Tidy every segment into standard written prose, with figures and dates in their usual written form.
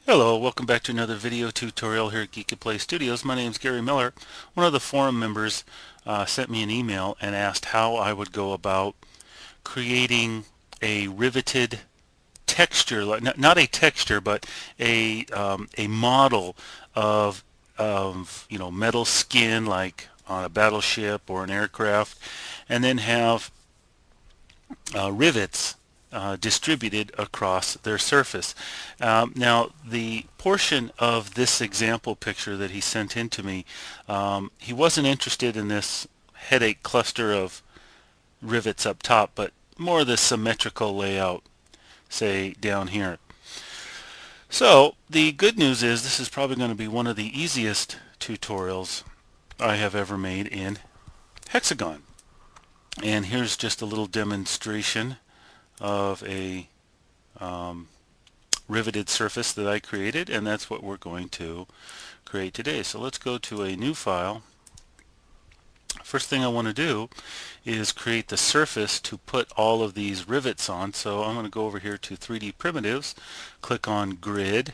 Hello, welcome back to another video tutorial here at Geekatplay Studios. My name is Gary Miller. One of the forum members sent me an email and asked how I would go about creating a riveted texture, not a texture, but a model of metal skin like on a battleship or an aircraft, and then have rivets distributed across their surface. Now, the portion of this example picture that he sent in to me, he wasn't interested in this headache cluster of rivets up top, but more the symmetrical layout, say down here. So the good news is this is probably going to be one of the easiest tutorials I have ever made in Hexagon. And here's just a little demonstration of a riveted surface that I created, and that's what we're going to create today. So let's go to a new file. First thing I want to do is create the surface to put all of these rivets on. So I'm going to go over here to 3D primitives, click on grid,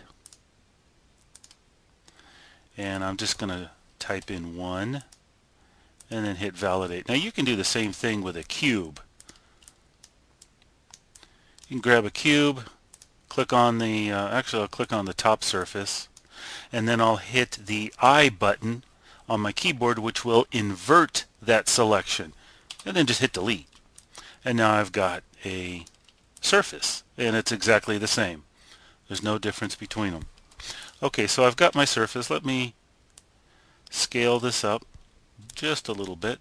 and I'm just going to type in 1 and then hit validate. Now you can do the same thing with a cube. You can grab a cube, click on the, actually I'll click on the top surface, and then I'll hit the I button on my keyboard, which will invert that selection, and then just hit delete. And now I've got a surface, and it's exactly the same. There's no difference between them. Okay, so I've got my surface. Let me scale this up just a little bit.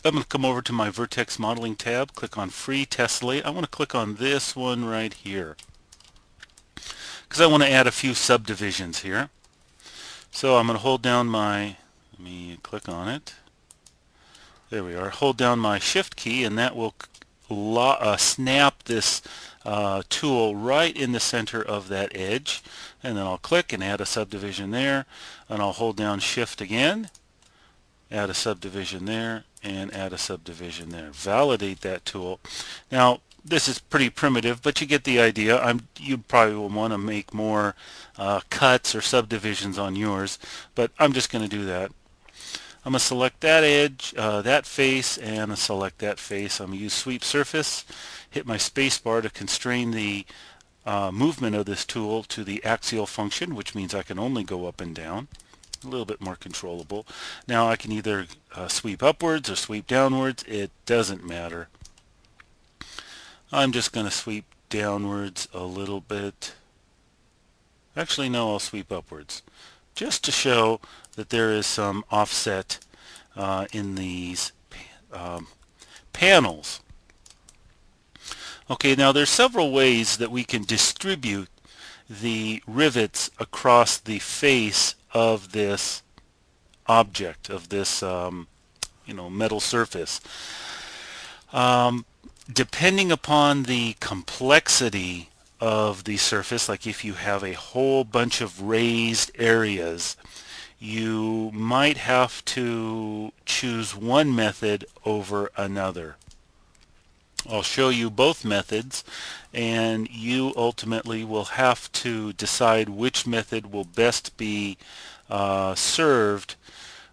I'm going to come over to my Vertex Modeling tab, click on Free Tessellate. I want to click on this one right here because I want to add a few subdivisions here. So I'm going to hold down my, let me click on it. There we are. Hold down my Shift key, and that will snap this tool right in the center of that edge. And then I'll click and add a subdivision there, and I'll hold down Shift again, add a subdivision there, and add a subdivision there. Validate that tool. Now this is pretty primitive, but you get the idea. You probably will want to make more cuts or subdivisions on yours, but I'm just going to do that. I'm going to select that edge, that face, and select that face. I'm going to use sweep surface, hit my space bar to constrain the movement of this tool to the axial function, which means I can only go up and down. A little bit more controllable. Now I can either sweep upwards or sweep downwards. It doesn't matter. I'm just going to sweep downwards a little bit. Actually, no, I'll sweep upwards, just to show that there is some offset in these panels. Okay, now there's several ways that we can distribute the rivets across the face of this object, of this metal surface. Depending upon the complexity of the surface, like if you have a whole bunch of raised areas, you might have to choose one method over another. I'll show you both methods, and you ultimately will have to decide which method will best be served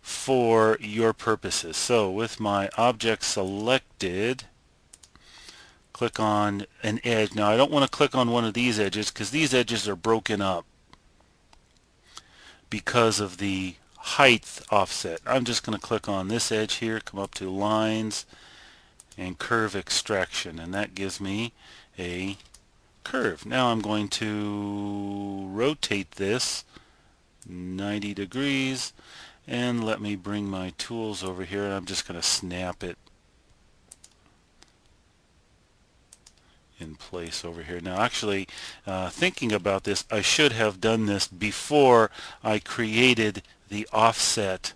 for your purposes. So with my object selected, click on an edge. Now I don't want to click on one of these edges because these edges are broken up because of the height offset. I'm just going to click on this edge here, come up to lines and curve extraction, and that gives me a curve. Now I'm going to rotate this 90 degrees, and let me bring my tools over here, and I'm just going to snap it in place over here. Now actually, thinking about this, I should have done this before I created the offset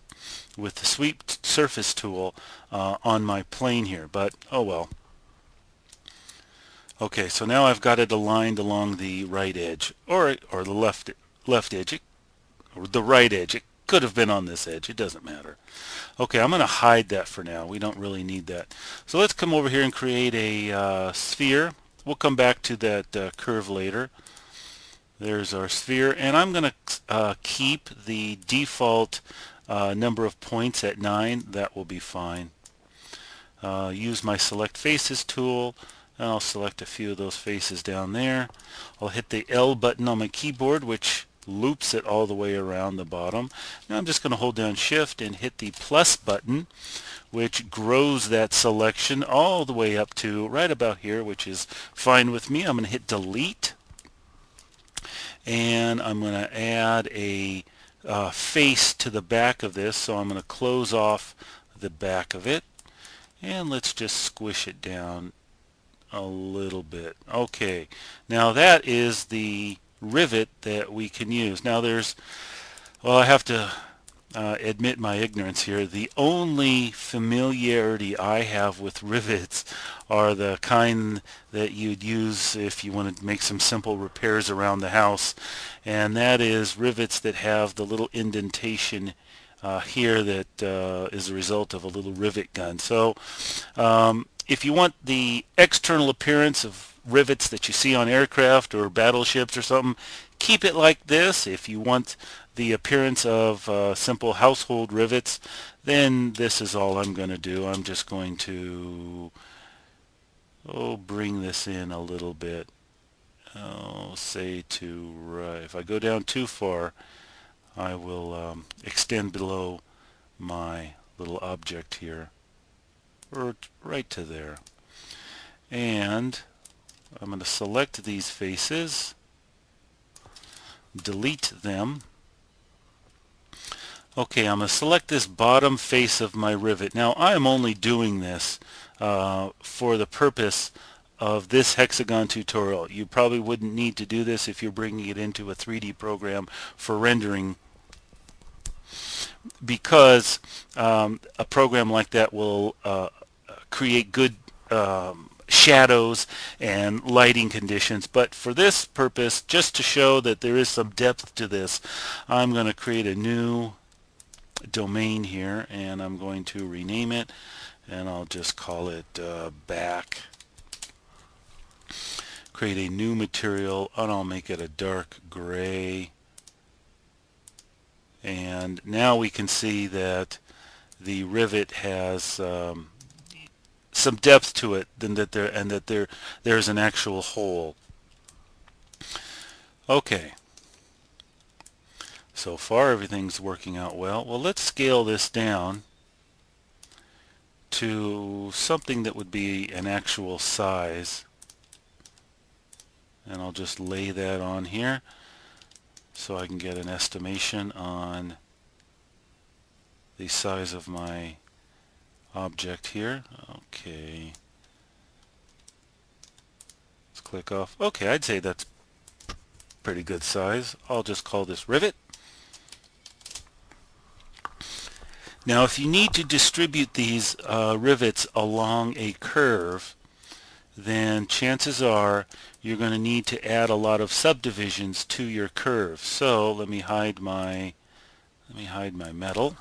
with the sweep surface tool on my plane here, but oh well. Okay, so now I've got it aligned along the right edge, or the left edge, or the right edge. It could have been on this edge. It doesn't matter. Okay, I'm going to hide that for now. We don't really need that. So let's come over here and create a sphere. we'll come back to that curve later. There's our sphere, and I'm going to keep the default number of points at 9. That will be fine. Use my select faces tool, and I'll select a few of those faces down there. I'll hit the L button on my keyboard, which loops it all the way around the bottom. Now I'm just going to hold down shift and hit the plus button, which grows that selection all the way up to right about here, which is fine with me. I'm going to hit delete, and I'm going to add a face to the back of this, so I'm going to close off the back of it, and let's just squish it down a little bit. Okay, now that is the rivet that we can use. Now well, I have to admit my ignorance here. The only familiarity I have with rivets are the kind that you'd use if you want to make some simple repairs around the house, and that is rivets that have the little indentation here that is a result of a little rivet gun. So if you want the external appearance of rivets that you see on aircraft or battleships or something, keep it like this. If you want the appearance of simple household rivets, then this is all I'm going to do. I'm just going to bring this in a little bit. Say to if I go down too far, I will extend below my little object here, or right to there. And I'm going to select these faces, delete them. Okay, I'm going to select this bottom face of my rivet. Now I am only doing this for the purpose of this Hexagon tutorial. You probably wouldn't need to do this if you're bringing it into a 3D program for rendering, because a program like that will create good shadows and lighting conditions. But for this purpose, just to show that there is some depth to this, I'm going to create a new domain here, and I'm going to rename it, and I'll just call it back. Create a new material, and I'll make it a dark gray. And now we can see that the rivet has some depth to it, there's an actual hole. Okay. So far everything's working out well. Well, let's scale this down to something that would be an actual size. And I'll just lay that on here so I can get an estimation on the size of my object here. Okay. Let's click off. Okay, I'd say that's pretty good size. I'll just call this rivet. Now if you need to distribute these rivets along a curve, then chances are you're going to need to add a lot of subdivisions to your curve. So let me hide my metal.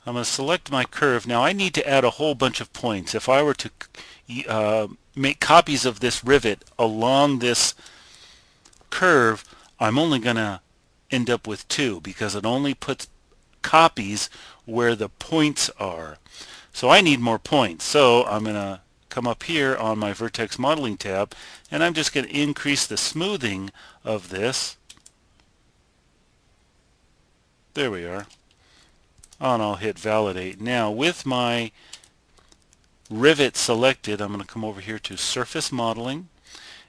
I'm going to select my curve. Now I need to add a whole bunch of points. If I were to make copies of this rivet along this curve, I'm only going to end up with 2, because it only puts copies where the points are. So I need more points. So I'm going to come up here on my Vertex Modeling tab, and I'm just going to increase the smoothing of this. There we are. And I'll hit validate. Now with my rivet selected, I'm going to come over here to Surface Modeling,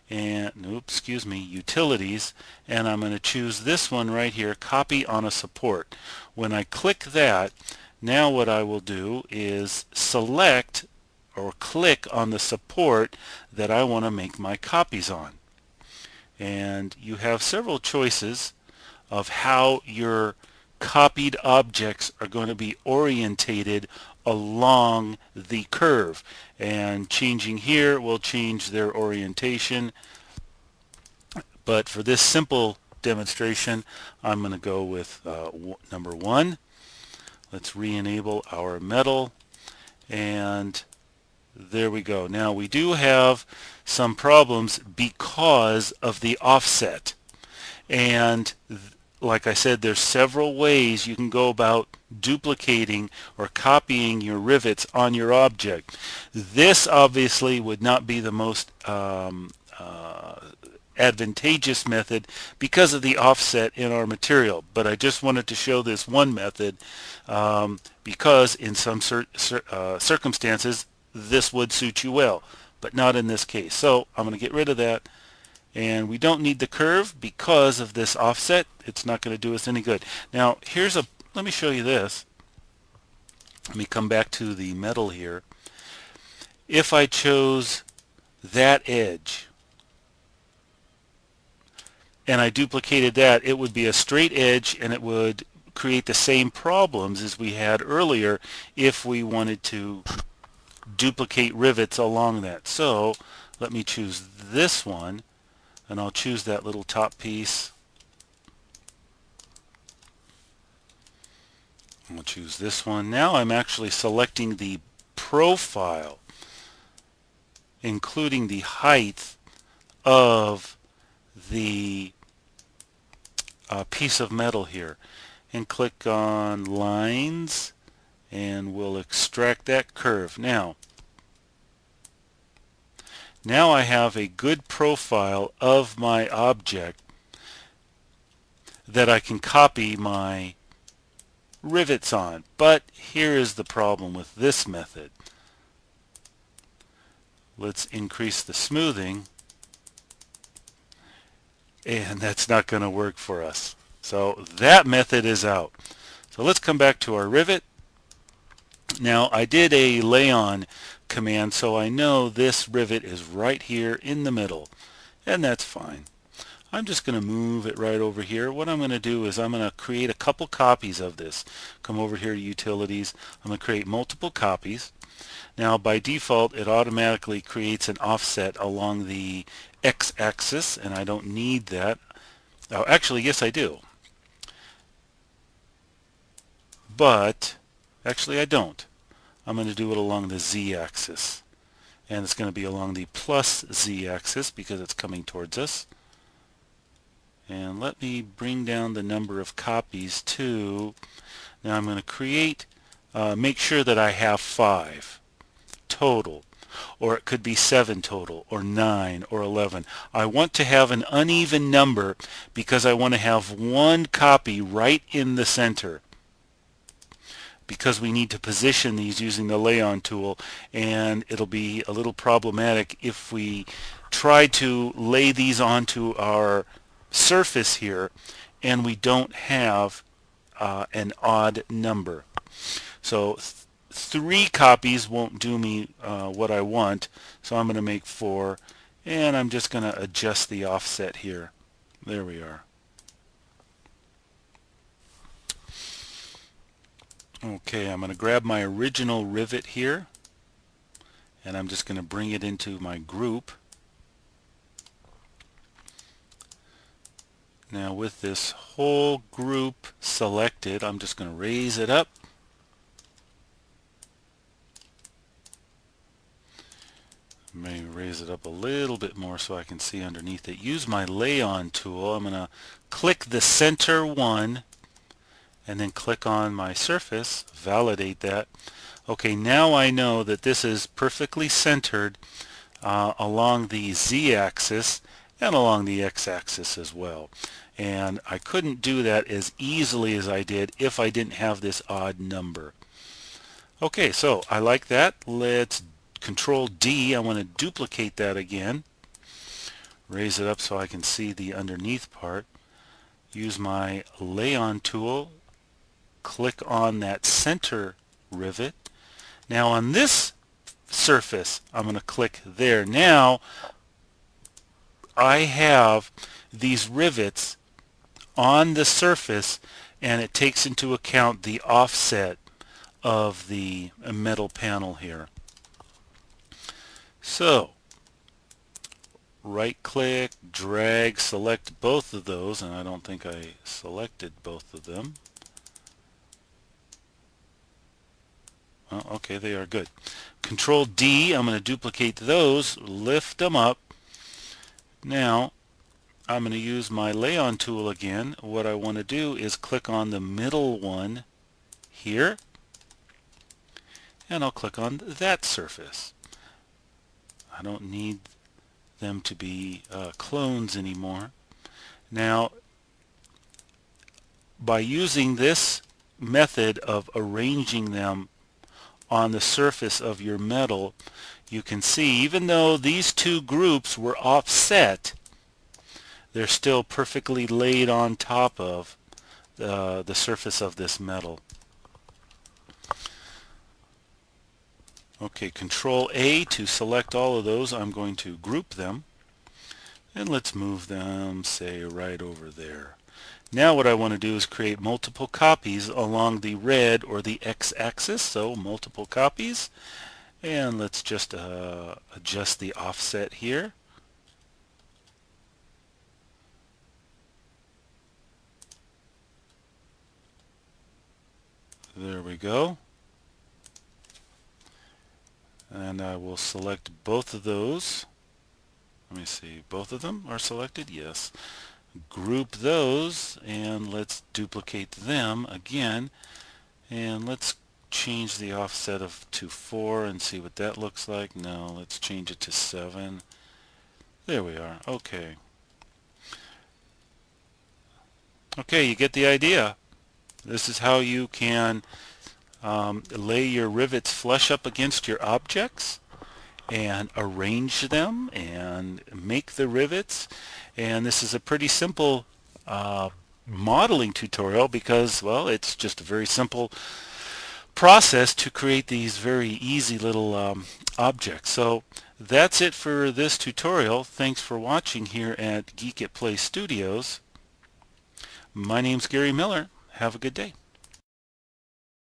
and Utilities, and I'm going to choose this one right here, Copy on a Support. When I click that, now what I will do is select or click on the support that I want to make my copies on. And you have several choices of how your copied objects are going to be orientated along the curve, and changing here will change their orientation. But for this simple demonstration, I'm going to go with number 1. Let's re-enable our metal, And there we go. Now we do have some problems because of the offset. And like I said, there's several ways you can go about duplicating or copying your rivets on your object. This obviously would not be the most advantageous method because of the offset in our material, but I just wanted to show this one method because in some circumstances this would suit you well, but not in this case. So I'm going to get rid of that, and we don't need the curve because of this offset. It's not going to do us any good. Now let me show you this. Let me come back to the metal here. If I chose that edge and I duplicated that, it would be a straight edge and it would create the same problems as we had earlier if we wanted to duplicate rivets along that. So let me choose this one, and I'll choose that little top piece. I'll choose this one. Now I'm actually selecting the profile, including the height of the piece of metal here, and click on lines, and we'll extract that curve. Now I have a good profile of my object that I can copy my rivets on. But here is the problem with this method. Let's increase the smoothing, and that's not going to work for us. So that method is out. So let's come back to our rivet. Now I did a lay on command, so I know this rivet is right here in the middle, and that's fine. I'm just going to move it right over here. What I'm going to do is I'm going to create a couple copies of this. Come over here to Utilities. I'm going to create multiple copies. Now by default it automatically creates an offset along the x-axis, and I don't need that. Oh, actually yes I do. But actually I don't. I'm going to do it along the z-axis, and it's going to be along the plus z-axis because it's coming towards us. And let me bring down the number of copies to, now I'm going to create, make sure that I have 5 total, or it could be 7 total, or 9, or 11. I want to have an uneven number because I want to have one copy right in the center, because we need to position these using the lay-on tool, and it'll be a little problematic if we try to lay these onto our surface here and we don't have an odd number. So 3 copies won't do me what I want, so I'm going to make 4, and I'm just going to adjust the offset here. There we are. Okay, I'm going to grab my original rivet here, and I'm just going to bring it into my group. Now with this whole group selected, I'm just going to raise it up. Maybe raise it up a little bit more so I can see underneath it. Use my lay-on tool. I'm going to click the center one and then click on my surface, validate that. Okay, now I know that this is perfectly centered along the z-axis and along the x-axis as well. And I couldn't do that as easily as I did if I didn't have this odd number. Okay, so I like that. Let's Control D. I want to duplicate that again. Raise it up so I can see the underneath part. Use my lay-on tool. Click on that center rivet. Now on this surface, I'm going to click there. Now I have these rivets on the surface, and it takes into account the offset of the metal panel here. So right click, drag, select both of those, and I don't think I selected both of them. Well, okay, they are good. Control D, I'm going to duplicate those, lift them up. Now I'm going to use my lay-on tool again. What I want to do is click on the middle one here, and I'll click on that surface. I don't need them to be clones anymore. Now, by using this method of arranging them on the surface of your metal, you can see even though these two groups were offset, they're still perfectly laid on top of the surface of this metal. Okay, Control A to select all of those. I'm going to group them, and let's move them, say, right over there. Now what I want to do is create multiple copies along the red or the x-axis, so multiple copies. And let's just adjust the offset here. There we go. And I will select both of those. Let me see, both of them are selected? Yes. Group those, and let's duplicate them again. And let's change the offset to 4 and see what that looks like. No, let's change it to 7. There we are. Okay. Okay, you get the idea. This is how you can lay your rivets flush up against your objects and arrange them and make the rivets. And this is a pretty simple modeling tutorial because, well, it's just a very simple process to create these very easy little objects. So that's it for this tutorial. Thanks for watching here at Geekatplay Studios. My name's Gary Miller. Have a good day.